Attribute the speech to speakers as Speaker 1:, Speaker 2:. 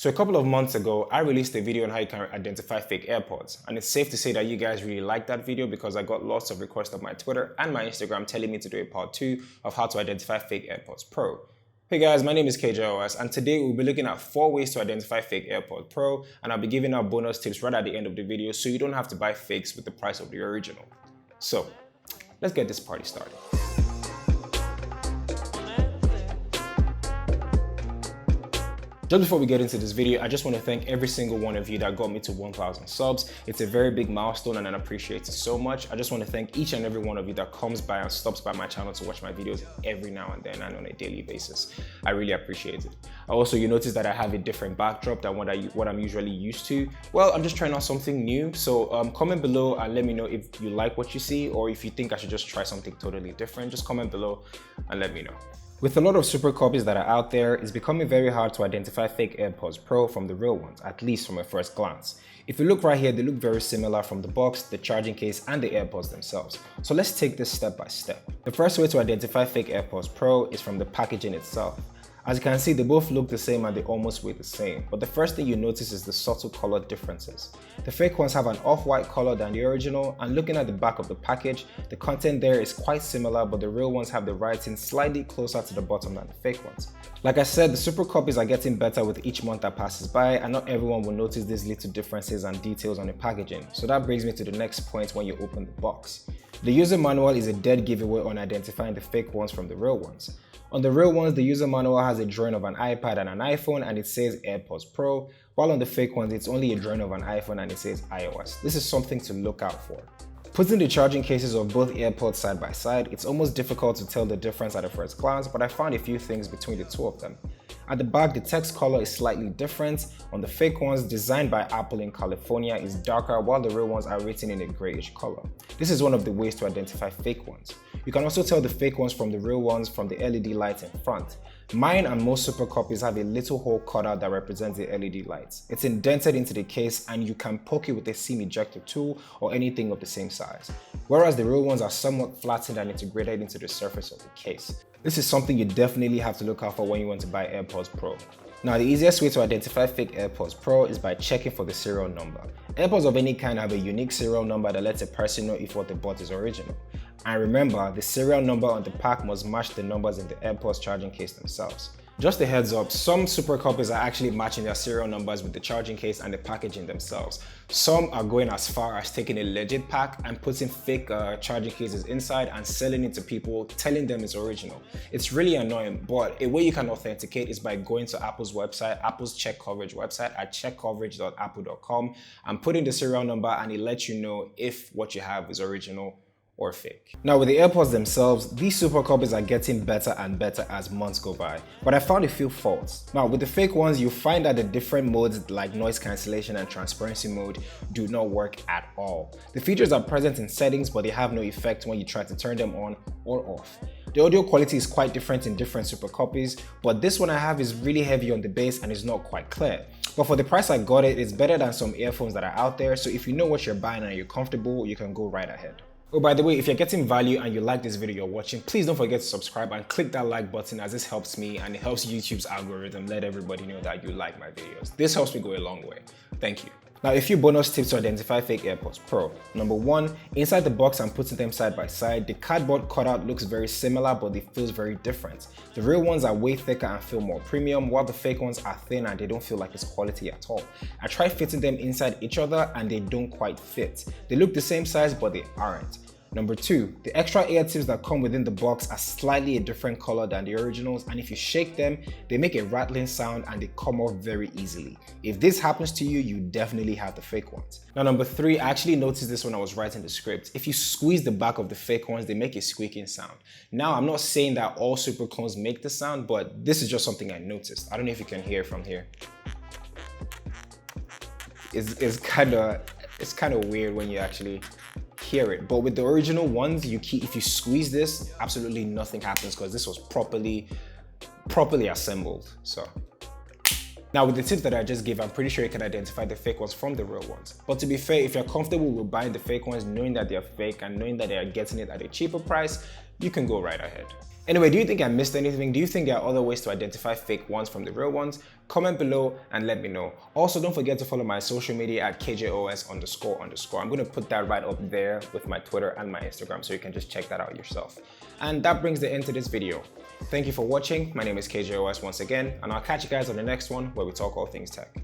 Speaker 1: So a couple of months ago, I released a video on how you can identify fake AirPods. And it's safe to say that you guys really liked that video because I got lots of requests on my Twitter and my Instagram telling me to do a part 2 of how to identify fake AirPods Pro. Hey guys, my name is KJOS and today we'll be looking at 4 ways to identify fake AirPods Pro, and I'll be giving out bonus tips right at the end of the video so you don't have to buy fakes with the price of the original. So, let's get this party started. Just before we get into this video, I just want to thank every single one of you that got me to 1,000 subs. It's a very big milestone and I appreciate it so much. I just want to thank each and every one of you that comes by and stops by my channel to watch my videos every now and then and on a daily basis. I really appreciate it. Also, you notice that I have a different backdrop than what I'm usually used to. Well, I'm just trying out something new. So comment below and let me know if you like what you see or if you think I should just try something totally different. Just comment below and let me know. With a lot of super copies that are out there, it's becoming very hard to identify fake AirPods Pro from the real ones, at least from a first glance. If you look right here, they look very similar from the box, the charging case, and the AirPods themselves. So let's take this step by step. The first way to identify fake AirPods Pro is from the packaging itself. As you can see, they both look the same and they almost weigh the same, but the first thing you notice is the subtle color differences. The fake ones have an off-white color than the original, and looking at the back of the package, the content there is quite similar, but the real ones have the writing slightly closer to the bottom than the fake ones. Like I said, the super copies are getting better with each month that passes by, and not everyone will notice these little differences and details on the packaging. So that brings me to the next point when you open the box. The user manual is a dead giveaway on identifying the fake ones from the real ones. On the real ones, the user manual has a drawing of an iPad and an iPhone and it says AirPods Pro, while on the fake ones, it's only a drawing of an iPhone and it says iOS. This is something to look out for. Putting the charging cases of both AirPods side by side, it's almost difficult to tell the difference at a first glance, but I found a few things between the two of them. At the back, the text color is slightly different. On the fake ones, designed by Apple in California, is darker, while the real ones are written in a grayish color. This is one of the ways to identify fake ones. You can also tell the fake ones from the real ones from the LED lights in front. Mine and most super copies have a little hole cut out that represents the LED lights. It's indented into the case and you can poke it with a seam ejector tool or anything of the same size. Whereas the real ones are somewhat flattened and integrated into the surface of the case. This is something you definitely have to look out for when you want to buy AirPods Pro. Now, the easiest way to identify fake AirPods Pro is by checking for the serial number. AirPods of any kind have a unique serial number that lets a person know if what they bought is original. And remember, the serial number on the pack must match the numbers in the AirPods charging case themselves. Just a heads up, some super copies are actually matching their serial numbers with the charging case and the packaging themselves. Some are going as far as taking a legit pack and putting fake charging cases inside and selling it to people, telling them it's original. It's really annoying, but a way you can authenticate is by going to Apple's website, Apple's check coverage website at checkcoverage.apple.com, and putting the serial number and it lets you know if what you have is original or fake. Now with the AirPods themselves, these super copies are getting better and better as months go by, but I found a few faults. Now with the fake ones, you find that the different modes like noise cancellation and transparency mode do not work at all. The features are present in settings, but they have no effect when you try to turn them on or off. The audio quality is quite different in different super copies, but this one I have is really heavy on the bass and is not quite clear. But for the price I got it, it's better than some earphones that are out there, so if you know what you're buying and you're comfortable, you can go right ahead. Oh, by the way, if you're getting value and you like this video you're watching, please don't forget to subscribe and click that like button, as this helps me and it helps YouTube's algorithm let everybody know that you like my videos. This helps me go a long way. Thank you. Now, a few bonus tips to identify fake AirPods Pro. Number 1, inside the box I'm putting them side by side, the cardboard cutout looks very similar but it feels very different. The real ones are way thicker and feel more premium, while the fake ones are thin and they don't feel like it's quality at all. I tried fitting them inside each other and they don't quite fit. They look the same size but they aren't. Number 2, the extra ear tips that come within the box are slightly a different color than the originals, and if you shake them, they make a rattling sound and they come off very easily. If this happens to you, you definitely have the fake ones. Now number 3, I actually noticed this when I was writing the script. If you squeeze the back of the fake ones, they make a squeaking sound. Now I'm not saying that all super clones make the sound, but this is just something I noticed. I don't know if you can hear from here. It's kind of weird when you actually hear it, but with the original ones, if you squeeze this, absolutely nothing happens because this was properly assembled. So now with the tips that I just gave, I'm pretty sure you can identify the fake ones from the real ones. But to be fair, if you're comfortable with buying the fake ones, knowing that they're fake and knowing that they are getting it at a cheaper price, you can go right ahead. Anyway, do you think I missed anything? Do you think there are other ways to identify fake ones from the real ones? Comment below and let me know. Also, don't forget to follow my social media at KJOS__. I'm going to put that right up there with my Twitter and my Instagram, so you can just check that out yourself. And that brings the end to this video. Thank you for watching. My name is KJOS once again, and I'll catch you guys on the next one where we talk all things tech.